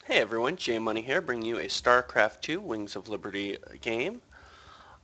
Hey everyone, J Money here, bringing you a StarCraft 2 Wings of Liberty game.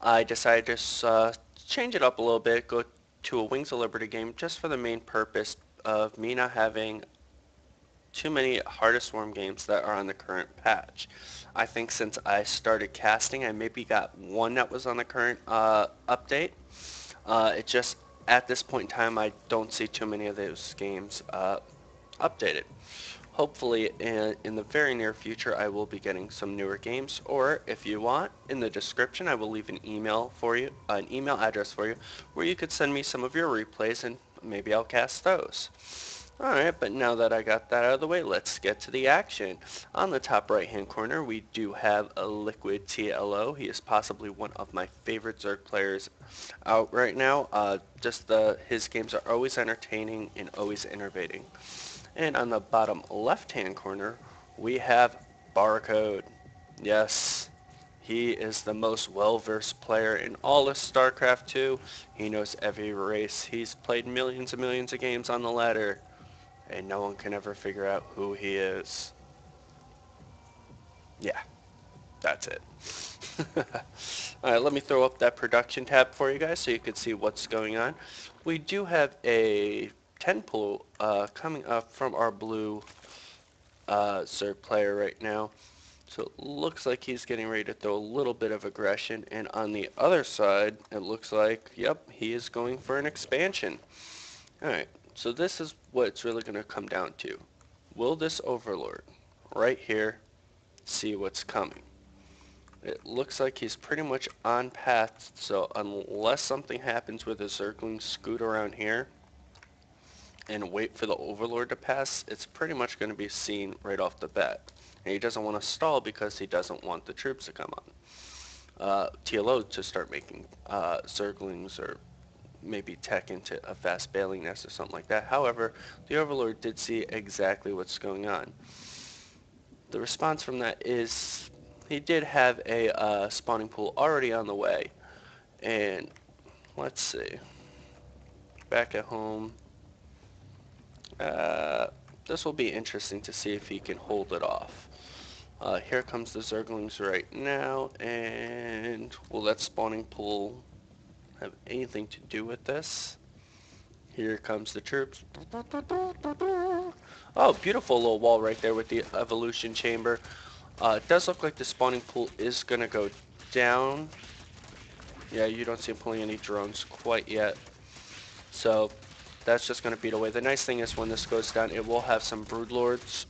I decided to change it up a little bit, go to a Wings of Liberty game just for the main purpose of me not having too many Heart of Swarm games that are on the current patch. I think since I started casting, I maybe got one that was on the current update. It just, at this point in time, I don't see too many of those games updated. Hopefully in the very near future I will be getting some newer games, or if you want, in the description I will leave an email for you, an email address for you, where you could send me some of your replays and maybe I'll cast those. Alright, but now that I got that out of the way, let's get to the action. On the top right hand corner we do have a LiquidTLO. He is possibly one of my favorite Zerg players out right now. His games are always entertaining and always innovating. And on the bottom left-hand corner, we have Barcode. Yes, he is the most well-versed player in all of StarCraft 2. He knows every race. He's played millions and millions of games on the ladder, and no one can ever figure out who he is. Yeah, that's it. Alright, let me throw up that production tab for you guys so you can see what's going on. We do have a 10 pool coming up from our blue Zerg player right now. So it looks like he's getting ready to throw a little bit of aggression. And on the other side, it looks like, yep, he is going for an expansion. Alright, so this is what it's really going to come down to. Will this Overlord right here see what's coming? It looks like he's pretty much on path, so unless something happens with his Zerglings scoot around here and wait for the Overlord to pass, it's pretty much going to be seen right off the bat. And he doesn't want to stall because he doesn't want the troops to come on. TLO to start making Zerglings or maybe tech into a fast bailing nest or something like that. However, the Overlord did see exactly what's going on. The response from that is he did have a spawning pool already on the way. And let's see. Back at home. Uh, this will be interesting to see if he can hold it off. Here comes the Zerglings right now, and will that spawning pool have anything to do with this? Here comes the troops. Oh, beautiful little wall right there with the evolution chamber. It does look like the spawning pool is going to go down. Yeah, you don't see him pulling any drones quite yet. So that's just going to beat away. The nice thing is when this goes down, it will have some broodlings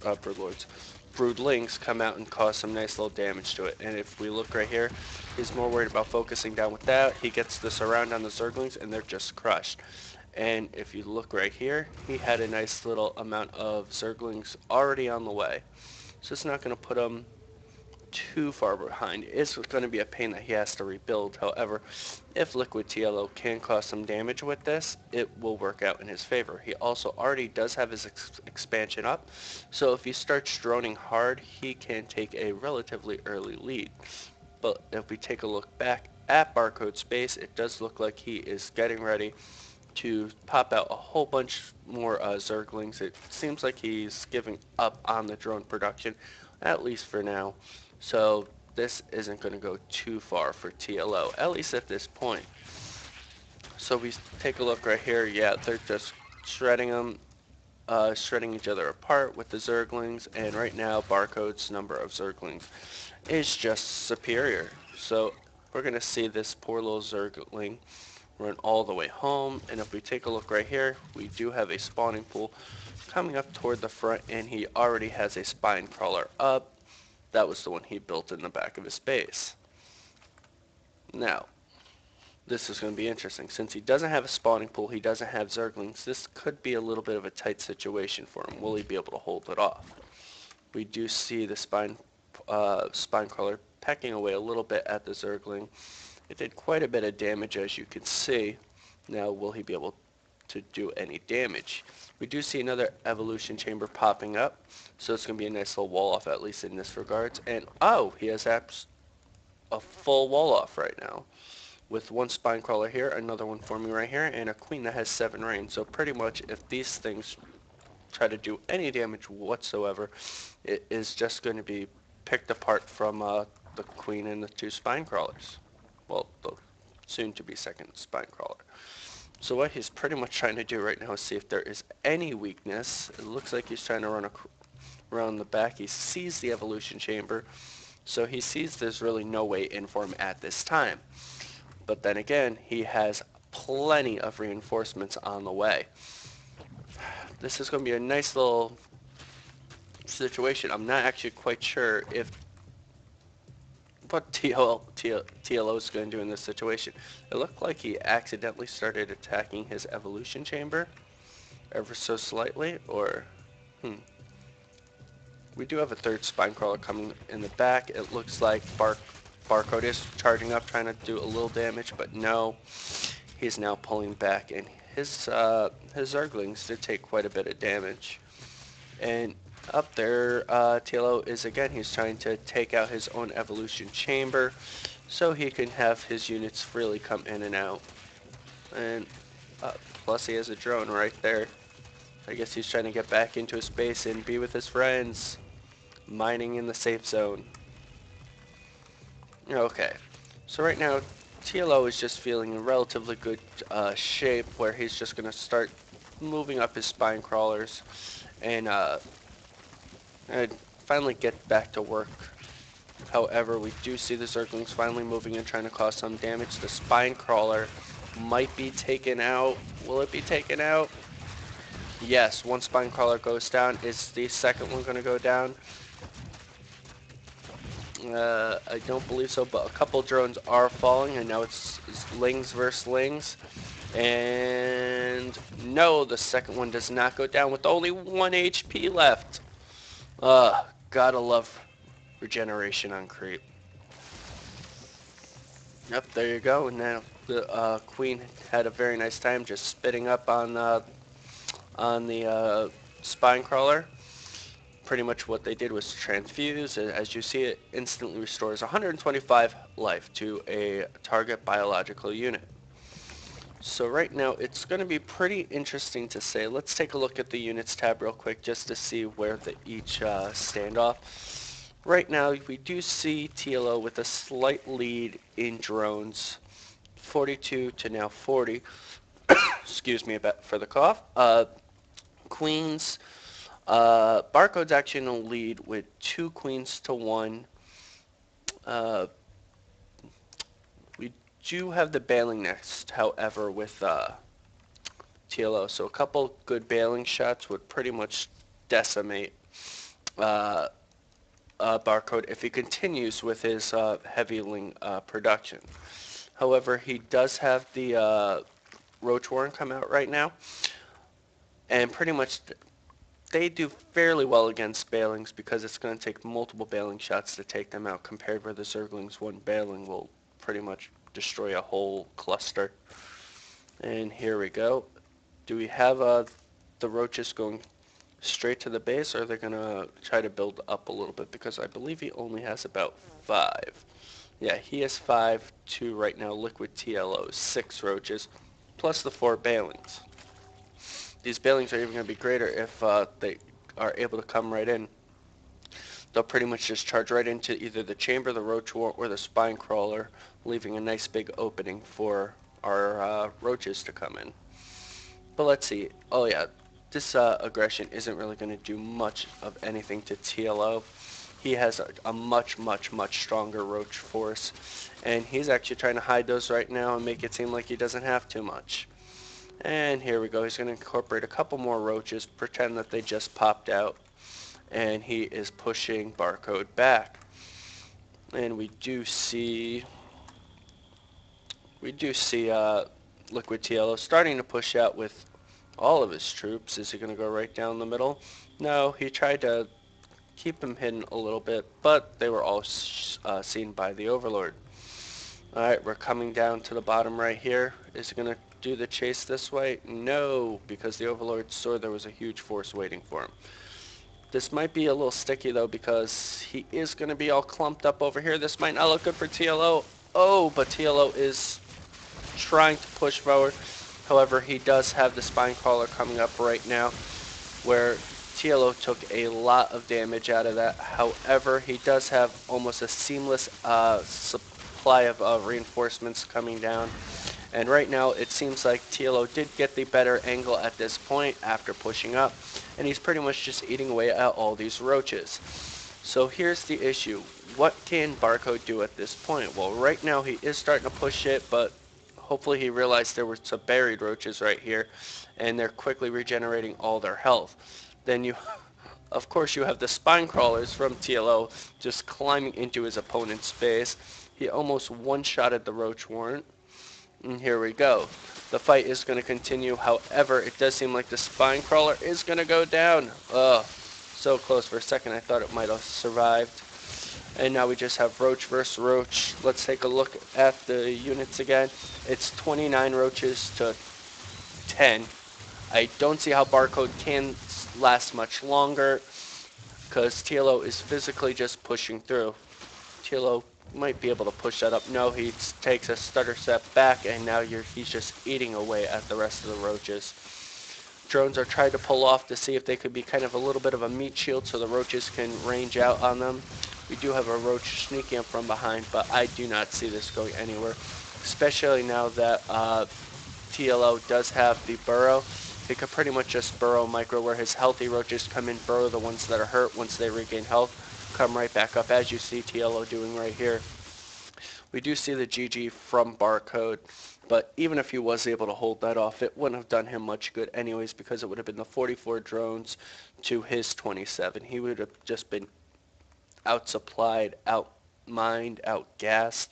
come out and cause some nice little damage to it. And if we look right here, he's more worried about focusing down with that. He gets this around on the Zerglings and they're just crushed. And if you look right here, he had a nice little amount of Zerglings already on the way. So it's not going to put him too far behind. It's going to be a pain that he has to rebuild. However, if LiquidTLO can cause some damage with this, it will work out in his favor. He also already does have his expansion up, so if he starts droning hard, he can take a relatively early lead. But if we take a look back at Barcode Space, it does look like he is getting ready to pop out a whole bunch more Zerglings. It seems like he's giving up on the drone production, at least for now. So this isn't going to go too far for TLO, at least at this point. So we take a look right here. Yeah, they're just shredding them, shredding each other apart with the Zerglings. And right now, Barcode's number of Zerglings is just superior. So we're going to see this poor little Zergling run all the way home. And if we take a look right here, we do have a spawning pool coming up toward the front, and he already has a spine crawler up. That was the one he built in the back of his base. Now, this is going to be interesting. Since he doesn't have a spawning pool, he doesn't have Zerglings, this could be a little bit of a tight situation for him. Will he be able to hold it off? We do see the spine crawler pecking away a little bit at the Zergling. It did quite a bit of damage, as you can see. Now, will he be able to do any damage? We do see another evolution chamber popping up, so it's going to be a nice little wall off, at least in this regards. And oh, he has a full wall off right now, with one spine crawler here, another one forming right here, and a queen that has 7 reigns. So pretty much if these things try to do any damage whatsoever. It is just going to be picked apart from the queen and the two spine crawlers. Well, the soon-to-be second spine crawler. So what he's pretty much trying to do right now is see if there is any weakness. It looks like he's trying to run around the back. He sees the evolution chamber, so he sees there's really no way in for him at this time. But then again, he has plenty of reinforcements on the way. This is going to be a nice little situation. I'm not actually quite sure if what TLO is going to do in this situation. It looked like he accidentally started attacking his evolution chamber ever so slightly, or we do have a third spine crawler coming in the back. It looks like Barcode is charging up, trying to do a little damage, but no, he's now pulling back, and his Zerglings did take quite a bit of damage. And up there, TLO is again, he's trying to take out his own evolution chamber so he can have his units freely come in and out. And plus he has a drone right there. I guess he's trying to get back into his base and be with his friends, mining in the safe zone. Okay, so right now TLO is just feeling in relatively good shape, where he's just going to start moving up his spine crawlers and finally get back to work. However, we do see the Zerglings finally moving and trying to cause some damage. The spine crawler might be taken out. Will it be taken out? Yes, one spine crawler goes down. Is the second one going to go down? I don't believe so, but a couple drones are falling, and now it's Lings versus Lings. And no, the second one does not go down with only 1 HP left. Gotta love regeneration on creep. Yep, there you go. And now the queen had a very nice time just spitting up on the spine crawler. Pretty much what they did was transfuse, and as you see, it instantly restores 125 life to a target biological unit. So right now it's going to be pretty interesting to say. Let's take a look at the units tab real quick just to see where they each stand off. Right now we do see TLO with a slight lead in drones, 42 to now 40. Excuse me for the cough. Queens. Barcode's actually in the lead with 2 queens to 1. We do have the bailing next, however, with TLO. So a couple good bailing shots would pretty much decimate Barcode if he continues with his heavy production. However, he does have the Roach Warren come out right now, and pretty much they do fairly well against bailings because it's going to take multiple bailing shots to take them out, compared with the Zerglings. One bailing will pretty much destroy a whole cluster. And here we go. Do we have the roaches going straight to the base, or are they going to try to build up a little bit? Because I believe he only has about 5. Yeah, he has 5 to right now LiquidTLO, 6 roaches, plus the 4 bailings. These bailings are even going to be greater if they are able to come right in. They'll pretty much just charge right into either the chamber, the roach war, or the spine crawler, leaving a nice big opening for our roaches to come in. But let's see. Oh yeah, this aggression isn't really going to do much of anything to TLO. He has a much stronger roach force, and he's actually trying to hide those right now and make it seem like he doesn't have too much. And here we go. He's going to incorporate a couple more roaches, pretend that they just popped out, and he is pushing Barcode back. And we do see LiquidTLO starting to push out with all of his troops. Is he going to go right down the middle? No, he tried to keep them hidden a little bit, but they were all seen by the Overlord. Alright, we're coming down to the bottom right here. Is he going to do the chase this way? No, because the Overlord saw there was a huge force waiting for him. This might be a little sticky though, because he is going to be all clumped up over here. This might not look good for TLO. Oh, but TLO is trying to push forward. However, he does have the spine crawler coming up right now, where TLO took a lot of damage out of that. However, he does have almost a seamless supply of reinforcements coming down. And right now, it seems like TLO did get the better angle at this point after pushing up, and he's pretty much just eating away at all these roaches. So here's the issue. What can Barcode do at this point? Well, right now he is starting to push it, but hopefully he realized there were some buried roaches right here, and they're quickly regenerating all their health. Then you, of course, you have the spine crawlers from TLO just climbing into his opponent's face. He almost one-shotted the roach warrant. And here we go. The fight is going to continue. However, it does seem like the spine crawler is going to go down. Ugh. So close. For a second I thought it might have survived. And now we just have roach versus roach. Let's take a look at the units again. It's 29 roaches to 10. I don't see how Barcode can last much longer because TLO is physically just pushing through. TLO might be able to push that up. No, he takes a stutter step back, and now he's just eating away at the rest of the roaches. Drones are trying to pull off to see if they could be kind of a little bit of a meat shield so the roaches can range out on them. We do have a roach sneaking up from behind, but I do not see this going anywhere, especially now that TLO does have the burrow. He could pretty much just burrow micro where his healthy roaches come in, burrow the ones that are hurt. Once they regain health, come right back up, as you see TLO doing right here. We do see the GG from Barcode, but even if he was able to hold that off, it wouldn't have done him much good anyways, because it would have been the 44 drones to his 27. He would have just been outsupplied, outmined, outgassed.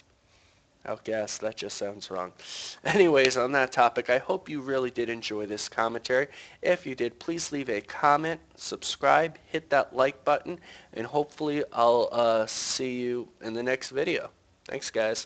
Outgassed, that just sounds wrong. Anyways, on that topic, I hope you really did enjoy this commentary. If you did, please leave a comment, subscribe, hit that like button, and hopefully I'll see you in the next video. Thanks, guys.